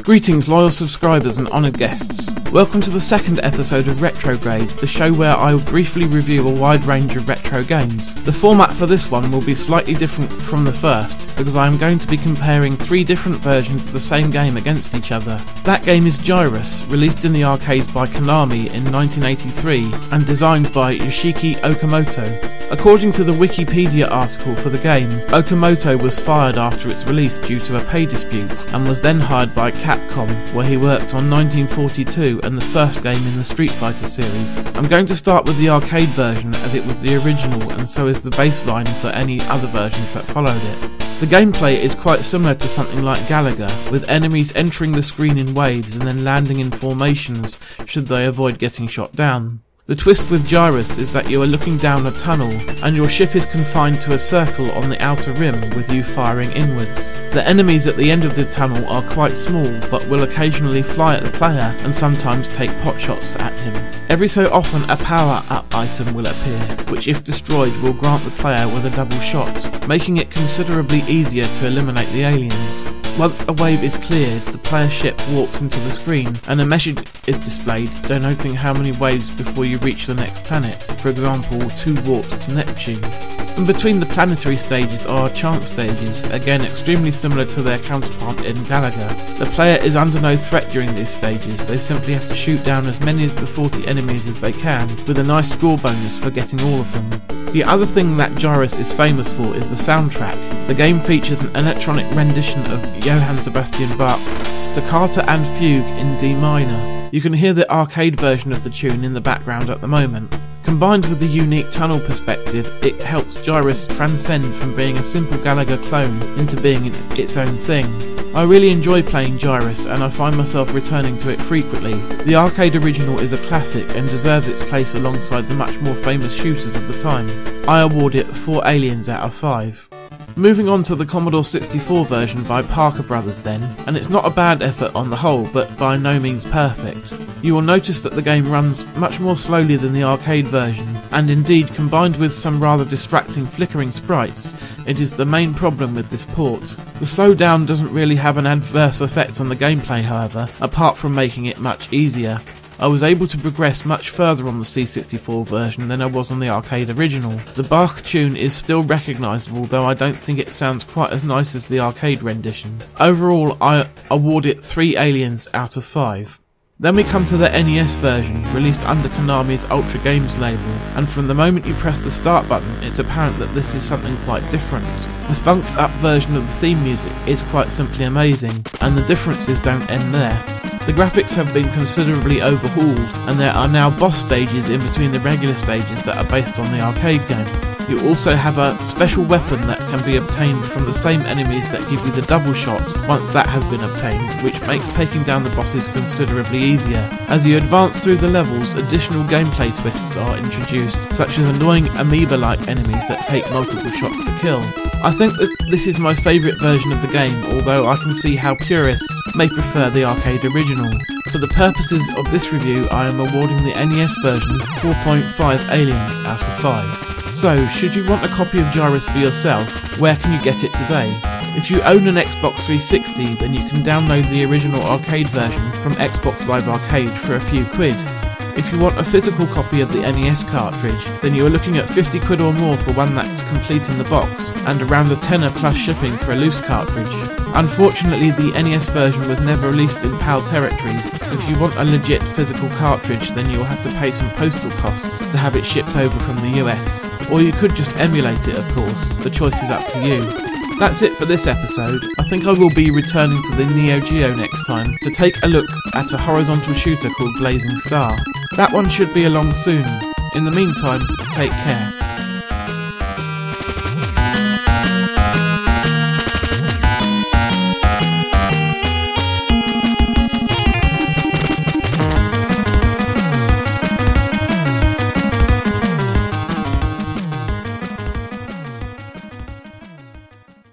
Greetings loyal subscribers and honoured guests. Welcome to the second episode of RetroGrade, the show where I will briefly review a wide range of retro games. The format for this one will be slightly different from the first, because I am going to be comparing three different versions of the same game against each other. That game is Gyruss, released in the arcades by Konami in 1983 and designed by Yoshiki Okamoto. According to the Wikipedia article for the game, Okamoto was fired after its release due to a pay dispute and was then hired by Capcom, where he worked on 1942 and the first game in the Street Fighter series. I'm going to start with the arcade version as it was the original and so is the baseline for any other versions that followed it. The gameplay is quite similar to something like Galaga, with enemies entering the screen in waves and then landing in formations should they avoid getting shot down. The twist with Gyruss is that you are looking down a tunnel and your ship is confined to a circle on the outer rim with you firing inwards. The enemies at the end of the tunnel are quite small but will occasionally fly at the player and sometimes take pot shots at him. Every so often a power-up item will appear, which if destroyed will grant the player with a double shot, making it considerably easier to eliminate the aliens. Once a wave is cleared, the player's ship warps into the screen and a message is displayed denoting how many waves before you reach the next planet, for example 2 warps to Neptune. In between the planetary stages are chance stages, again extremely similar to their counterpart in Galaga. The player is under no threat during these stages, they simply have to shoot down as many of the 40 enemies as they can, with a nice score bonus for getting all of them. The other thing that Gyruss is famous for is the soundtrack. The game features an electronic rendition of Johann Sebastian Bach's Toccata and Fugue in D minor. You can hear the arcade version of the tune in the background at the moment. Combined with the unique tunnel perspective, it helps Gyruss transcend from being a simple Galaga clone into being its own thing. I really enjoy playing Gyruss and I find myself returning to it frequently. The arcade original is a classic and deserves its place alongside the much more famous shooters of the time. I award it 4 aliens out of 5. Moving on to the Commodore 64 version by Parker Brothers then, and it's not a bad effort on the whole, but by no means perfect. You will notice that the game runs much more slowly than the arcade version, and indeed combined with some rather distracting flickering sprites, it is the main problem with this port. The slowdown doesn't really have an adverse effect on the gameplay however, apart from making it much easier. I was able to progress much further on the C64 version than I was on the arcade original. The Bach tune is still recognisable, though I don't think it sounds quite as nice as the arcade rendition. Overall, I award it 3 aliens out of 5. Then we come to the NES version, released under Konami's Ultra Games label, and from the moment you press the start button it's apparent that this is something quite different. The funked up version of the theme music is quite simply amazing, and the differences don't end there. The graphics have been considerably overhauled, and there are now boss stages in between the regular stages that are based on the arcade game. You also have a special weapon that can be obtained from the same enemies that give you the double shot once that has been obtained, which makes taking down the bosses considerably easier. As you advance through the levels, additional gameplay twists are introduced, such as annoying amoeba-like enemies that take multiple shots to kill. I think that this is my favourite version of the game, although I can see how purists may prefer the arcade original. For the purposes of this review, I am awarding the NES version 4.5 aliens out of 5. So, should you want a copy of Gyruss for yourself, where can you get it today? If you own an Xbox 360, then you can download the original arcade version from Xbox Live Arcade for a few quid. If you want a physical copy of the NES cartridge, then you are looking at 50 quid or more for one that's complete in the box, and around a tenner plus shipping for a loose cartridge. Unfortunately, the NES version was never released in PAL territories, so if you want a legit physical cartridge, then you'll have to pay some postal costs to have it shipped over from the US. Or you could just emulate it, of course, the choice is up to you. That's it for this episode. I think I will be returning to the Neo Geo next time to take a look at a horizontal shooter called Blazing Star. That one should be along soon. In the meantime, take care.